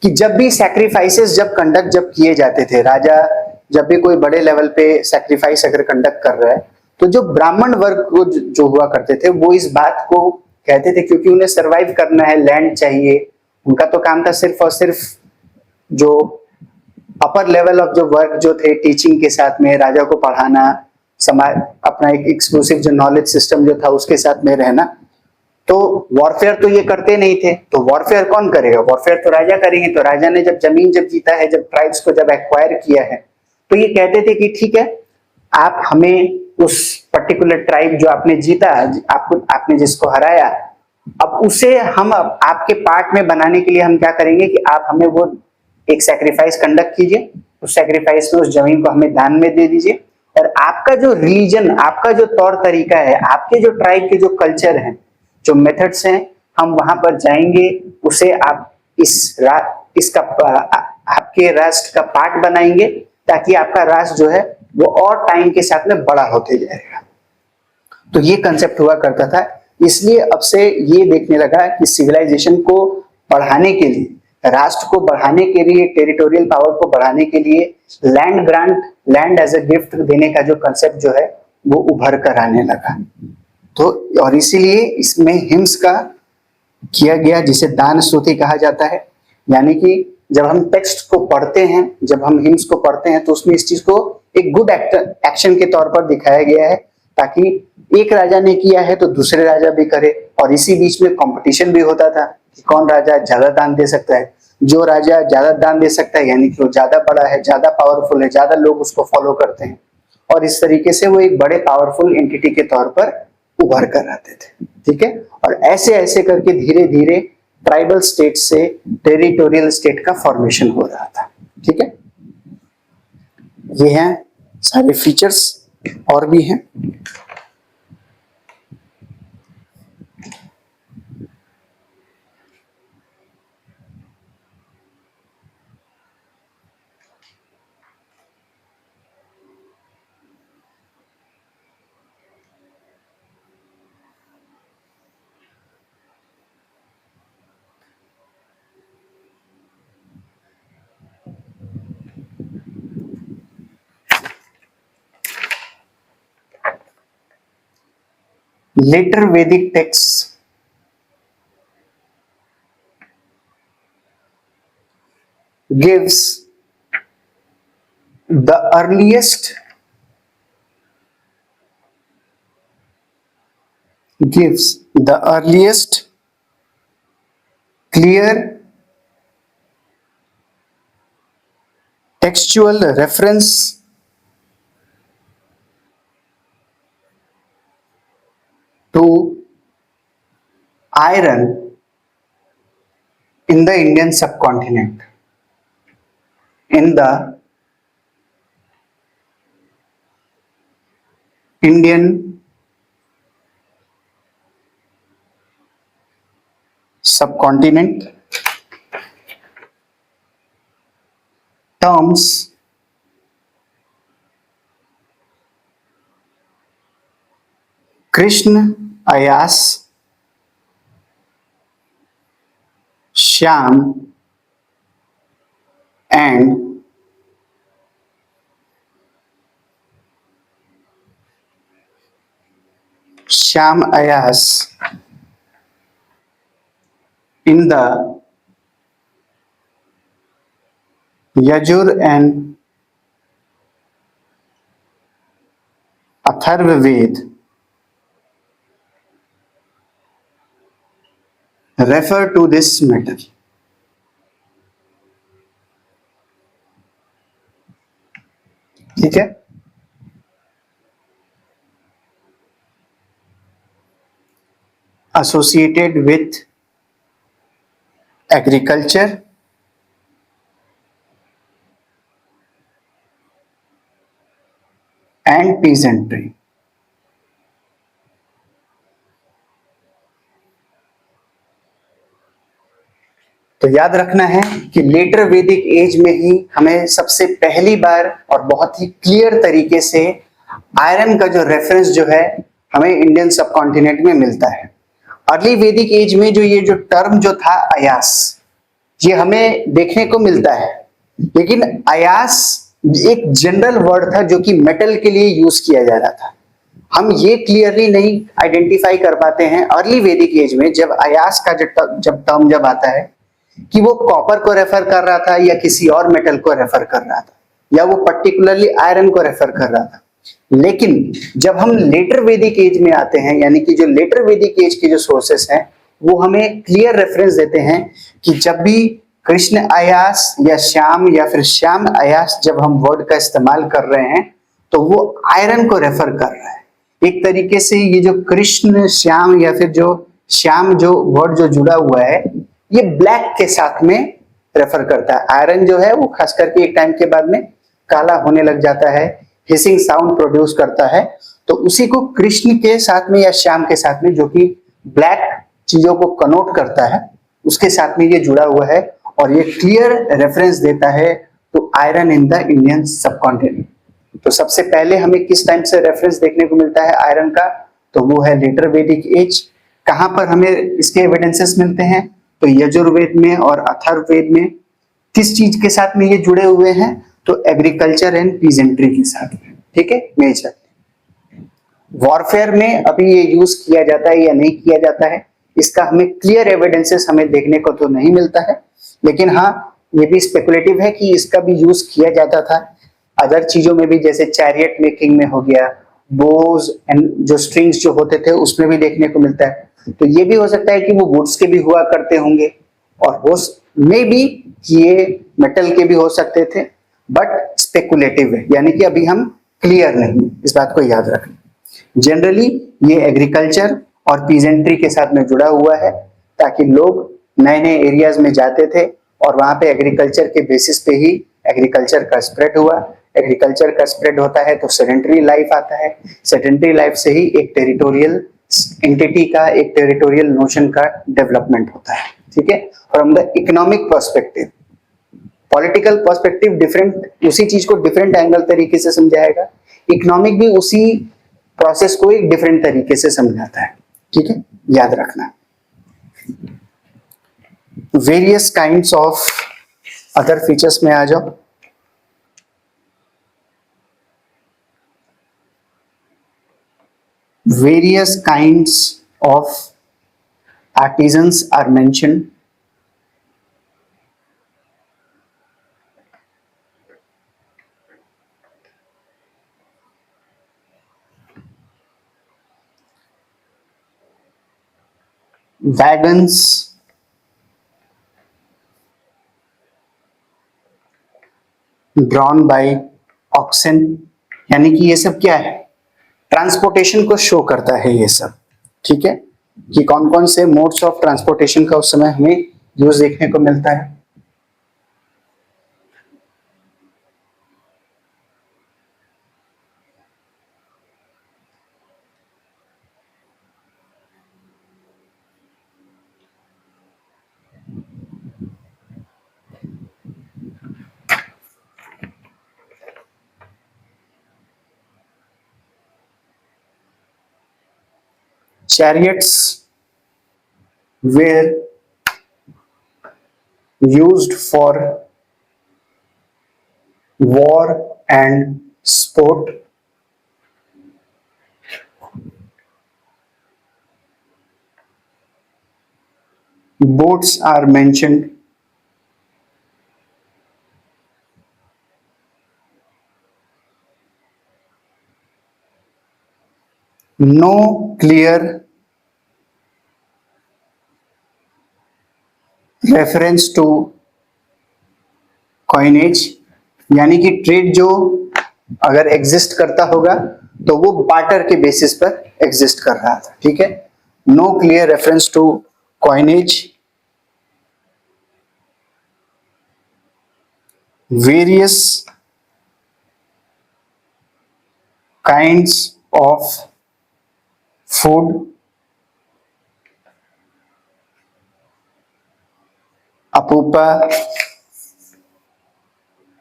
कि जब भी सैक्रिफाइसेस जब किए जाते थे, राजा जब भी कोई बड़े लेवल पे सैक्रिफाइस अगर कंडक्ट कर रहा है, तो जो ब्राह्मण वर्ग को जो हुआ करते थे वो इस बात को कहते थे, क्योंकि उन्हें सरवाइव करना है, लैंड चाहिए, उनका तो काम था सिर्फ और सिर्फ जो अपर लेवल ऑफ जो वर्क जो थे टीचिंग के साथ में राजा को पढ़ाना, समाज अपना एक एक्सक्लूसिव जो नॉलेज सिस्टम जो था उसके साथ में रहना। तो वॉरफेयर तो ये करते नहीं थे, तो वॉरफेयर कौन करेगा, वॉरफेयर तो राजा करेंगे। तो राजा ने जब जमीन जब जीता है, जब ट्राइब्स को जब एक्वायर किया है, तो ये कहते थे कि ठीक है, आप हमें उस पर्टिकुलर ट्राइब जो आपने जीता, आपने जिसको हराया, अब उसे हम आपके पार्ट में बनाने के लिए हम क्या करेंगे कि आप हमें वो एक सैक्रिफाइस कंडक्ट कीजिए, उस सैक्रिफाइस में उस जमीन को हमें दान में दे दीजिए, और आपका जो रिलीजन, आपका जो तौर तरीका है, आपके जो ट्राइब के जो कल्चर हैं, जो मेथड्स हैं, हम वहां पर जाएंगे, उसे आप इसका आपके राष्ट्र का पार्ट बनाएंगे, ताकि आपका राष्ट्र जो है वो और टाइम के साथ में बड़ा होते जाएगा। तो ये कंसेप्ट हुआ करता था। इसलिए अब से ये देखने लगा कि सिविलाइजेशन को बढ़ाने के लिए, राष्ट्र को बढ़ाने के लिए, टेरिटोरियल पावर को बढ़ाने के लिए land grant, land as a gift देने का जो कंसेप्ट जो है वो उभर कर आने लगा। तो और इसीलिए इसमें हिम्स का किया गया, जिसे दान स्तुति कहा जाता है। यानी कि जब हम टेक्स्ट को पढ़ते हैं, जब हम हिम्स को पढ़ते हैं, तो उसमें इस चीज को एक गुड एक्शन के तौर पर दिखाया गया है, ताकि एक राजा ने किया है तो दूसरे राजा भी करे, और इसी बीच में कंपटीशन भी होता था कि कौन राजा ज्यादा दान दे सकता है। जो राजा ज्यादा दान दे सकता है यानी कि वो ज्यादा बड़ा है, ज्यादा पावरफुल है, ज्यादा लोग उसको फॉलो करते हैं, और इस तरीके से वो एक बड़े पावरफुल एंटिटी के तौर पर उभर कर आते थे। ठीक है, और ऐसे ऐसे करके धीरे धीरे ट्राइबल स्टेट से टेरिटोरियल स्टेट का फॉर्मेशन हो रहा था। ठीक है, ये हैं सारे फीचर्स, और भी हैं। Later Vedic texts gives the earliest clear textual reference to iron in the Indian subcontinent. In the Indian subcontinent, terms Krishna Ayas, Shyam and Shyam Ayas in the Yajur and Atharva Ved refer to this matter. ठीक है, associated with agriculture and peasantry. तो याद रखना है कि letter Vedic as में ही हमें सबसे पहली बार और बहुत ही क्लियर तरीके से आयरन का जो रेफरेंस जो है हमें इंडियन सबकॉन्टिनेंट में मिलता है। अर्ली वैदिक एज में जो ये जो टर्म जो था अयास, ये हमें देखने को मिलता है, लेकिन अयास एक जनरल वर्ड था जो कि मेटल के लिए यूज किया जा रहा था। हम ये क्लियरली नहीं आइडेंटिफाई कर पाते हैं अर्ली वैदिक एज में जब अयास का जब टर्म जब आता है कि वो कॉपर को रेफर कर रहा था या किसी और मेटल को रेफर कर रहा था या वो पर्टिकुलरली आयरन को रेफर कर रहा था। लेकिन जब हम लेटर वैदिक एज में आते हैं, यानी कि जो लेटर वैदिक एज के जो सोर्सेस हैं वो हमें क्लियर रेफरेंस देते हैं कि जब भी कृष्ण अयास या श्याम या फिर श्याम अयास जब हम वर्ड का इस्तेमाल कर रहे हैं तो वो आयरन को रेफर कर रहा है। एक तरीके से ये जो कृष्ण श्याम या फिर जो श्याम जो वर्ड जो जुड़ा हुआ है ये ब्लैक के साथ में रेफर करता है। आयरन जो है वो खास करके एक टाइम के बाद में काला होने लग जाता है, हिसिंग साउंड प्रोड्यूस करता है, तो उसी को कृष्ण के साथ में या श्याम के साथ में जो कि ब्लैक चीजों को कनोट करता है उसके साथ में ये जुड़ा हुआ है और ये क्लियर रेफरेंस देता है to iron in the Indian subcontinent. तो सबसे पहले हमें किस टाइम से रेफरेंस देखने को मिलता है आयरन का, तो वो है लेटर वैदिक एज। कहां पर हमें इसके एविडेंसेस मिलते हैं, तो यजुर्वेद में और अथर्ववेद में। किस चीज के साथ में ये जुड़े हुए हैं, तो एग्रीकल्चर एंड पीजेंट्री के साथ में। ठीक है, मेजर वॉरफेयर में अभी ये यूज किया जाता है या नहीं किया जाता है इसका हमें क्लियर एविडेंसेस हमें देखने को तो नहीं मिलता है, लेकिन हाँ ये भी स्पेकुलेटिव है कि इसका भी यूज किया जाता था अदर चीजों में भी, जैसे चैरियट मेकिंग में हो गया, बोज एंड जो स्ट्रिंग्स जो होते थे उसमें भी देखने को मिलता है। तो ये भी हो सकता है कि वो वुड्स के भी हुआ करते होंगे, और हो मे बी ये मेटल के भी हो सकते थे, बट स्पेकुलेटिव है, यानी कि अभी हम क्लियर नहीं, इस बात को याद रखना। जनरली ये एग्रीकल्चर और पीजेंट्री के साथ में जुड़ा हुआ है, ताकि लोग नए नए एरियाज में जाते थे और वहां पे एग्रीकल्चर के बेसिस पे ही एग्रीकल्चर का स्प्रेड हुआ। एग्रीकल्चर का स्प्रेड होता है तो सेडेंटरी लाइफ आता है, सेडेंटरी लाइफ से ही एक टेरिटोरियल एंटिटी का, एक टेरिटोरियल नोशन का डेवलपमेंट होता है। ठीक है, from the economic perspective, political perspective different, उसी चीज को डिफरेंट एंगल तरीके से समझाएगा, इकोनॉमिक भी उसी प्रोसेस को एक डिफरेंट तरीके से समझाता है। ठीक है, याद रखना। Various kinds of other features में आ जाओ। Various kinds of artisans are mentioned. Wagons, drawn by oxen, यानी कि ये सब क्या है, ट्रांसपोर्टेशन को शो करता है ये सब। ठीक है, कि कौन कौन से मोड्स ऑफ ट्रांसपोर्टेशन का उस समय हमें यूज देखने को मिलता है। Chariots were used for war and sport. Boats are mentioned. No clear reference to coinage, यानी कि ट्रेड जो अगर एग्जिस्ट करता होगा तो वो बार्टर के बेसिस पर एग्जिस्ट कर रहा था। ठीक है, no clear reference to coinage. Various kinds of food, apupa,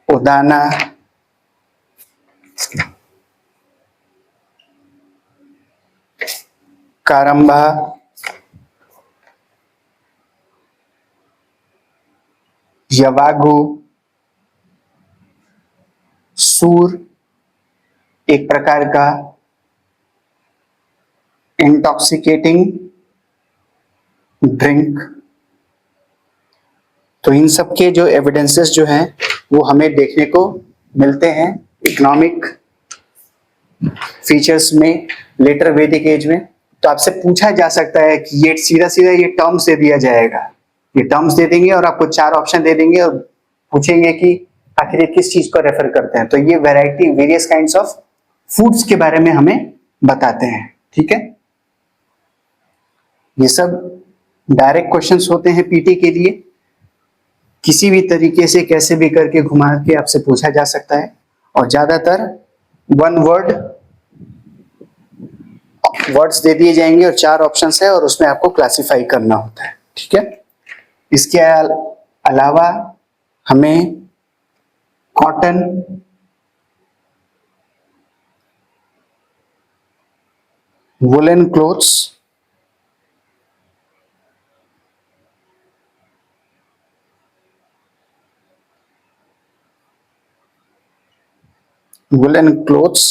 udana, karambha, yavagu, sura, एक प्रकार का इंटॉक्सिकेटिंग ड्रिंक। तो इन सब के जो एविडेंसेस जो हैं वो हमें देखने को मिलते हैं इकोनॉमिक फीचर्स में लेटर वैदिक एज में। तो आपसे पूछा जा सकता है कि ये सीधा सीधा ये टर्म्स दे दिया जाएगा, ये टर्म्स दे देंगे और आपको 4 ऑप्शन दे देंगे और पूछेंगे कि आखिर ये किस चीज को रेफर करते हैं। तो ये variety, various kinds of foods के बारे में हमें बताते हैं। ठीक है, ये सब डायरेक्ट क्वेश्चंस होते हैं पीटी के लिए, किसी भी तरीके से कैसे भी करके घुमा के आपसे पूछा जा सकता है, और ज्यादातर वन वर्ड्स दे दिए जाएंगे और 4 ऑप्शंस है और उसमें आपको क्लासिफाई करना होता है। ठीक है, इसके अलावा हमें cotton, woolen clothes, woolen clothes,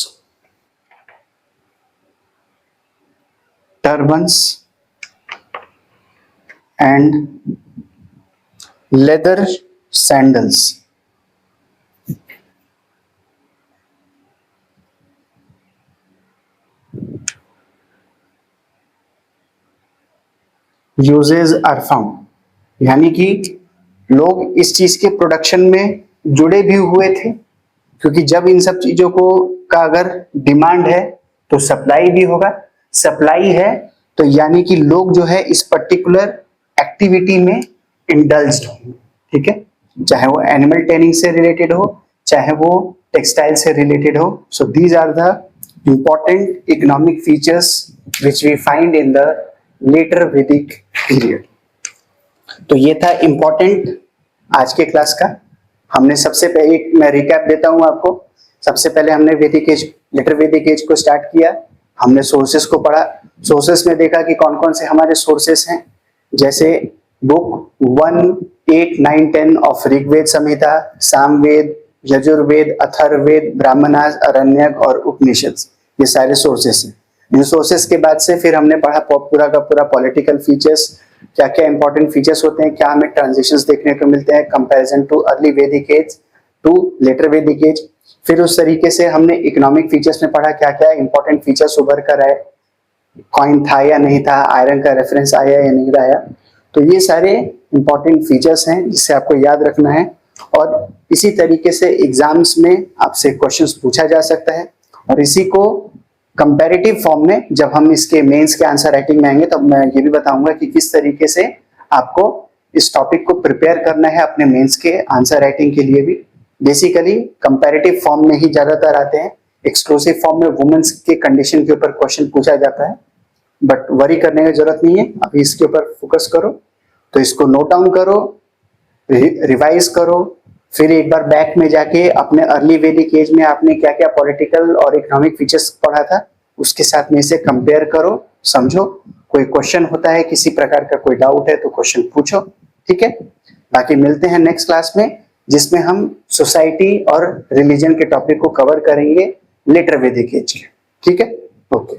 turbans and leather sandals। Usages are found, यानी कि लोग इस चीज के प्रोडक्शन में जुड़े भी हुए थे, क्योंकि जब इन सब चीजों को का अगर डिमांड है तो सप्लाई भी होगा, सप्लाई है तो यानी कि लोग जो है इस पर्टिकुलर एक्टिविटी में इंडल्ज्ड हो, ठीक है, चाहे वो एनिमल ट्रेनिंग से रिलेटेड हो, चाहे वो टेक्सटाइल से रिलेटेड हो. So these are the important economic features which we find in the later Vedic period. तो ये था important आज के क्लास का. हमने सबसे पहले एक मैं रिकैप देता हूं आपको. सबसे पहले हमने वैदिक एज, लेटर वैदिक एज को स्टार्ट किया. हमने सोर्सेस को पढ़ा. सोर्सेस में देखा कि कौन कौन से हमारे सोर्सेस हैं, जैसे बुक 1, 8, 9, 10 ऑफ ऋग्वेद संहिता, सामवेद, यजुर्वेद, अथर्ववेद, ब्राह्मणास, अरण्यक और उपनिषद. ये सारे सोर्सेस हैं. इन सोर्सेस के बाद से फिर हमने पढ़ा पूरा का पूरा पॉलिटिकल फीचर्स, क्या क्या इंपॉर्टेंट फीचर्स होते हैं, क्या हमें ट्रांजिशंस देखने को मिलते हैं कंपैरिजन टू अर्ली वैदिक as to letter Vedic as. फिर उस तरीके से हमने इकोनॉमिक फीचर्स में पढ़ा क्या क्या इंपॉर्टेंट फीचर्स उभर कर आए, कॉइन था या नहीं था, आयरन का रेफरेंस आया या नहीं आया. तो ये सारे इंपॉर्टेंट फीचर्स हैं जिससे आपको याद रखना है. और इसी तरीके से एग्जाम्स में आपसे क्वेश्चंस पूछा जा सकता है. और इसी को कंपैरेटिव फॉर्म में जब हम इसके मेंस के आंसर राइटिंग में आएंगे तब मैं ये भी बताऊंगा कि किस तरीके से आपको इस टॉपिक को प्रिपेयर करना है अपने मेंस के आंसर राइटिंग के लिए भी. बेसिकली कंपैरेटिव फॉर्म में ही ज्यादातर आते हैं. एक्सक्लूसिव फॉर्म में वुमेन्स के कंडीशन के ऊपर क्वेश्चन पूछा जाता है, बट वरी करने की जरूरत नहीं है. अभी इसके ऊपर फोकस करो. तो इसको नोट डाउन करो, रिवाइज करो, फिर एक बार बैक में जाके अपने अर्ली वैदिक एज में आपने क्या क्या पॉलिटिकल और इकोनॉमिक फीचर्स पढ़ा था उसके साथ में इसे कंपेयर करो, समझो. कोई क्वेश्चन होता है, किसी प्रकार का कोई डाउट है तो क्वेश्चन पूछो, ठीक है. बाकी मिलते हैं नेक्स्ट क्लास में जिसमें हम सोसाइटी और रिलीजन के टॉपिक को कवर करेंगे लेटर वैदिक एज के, ठीक है. ओके.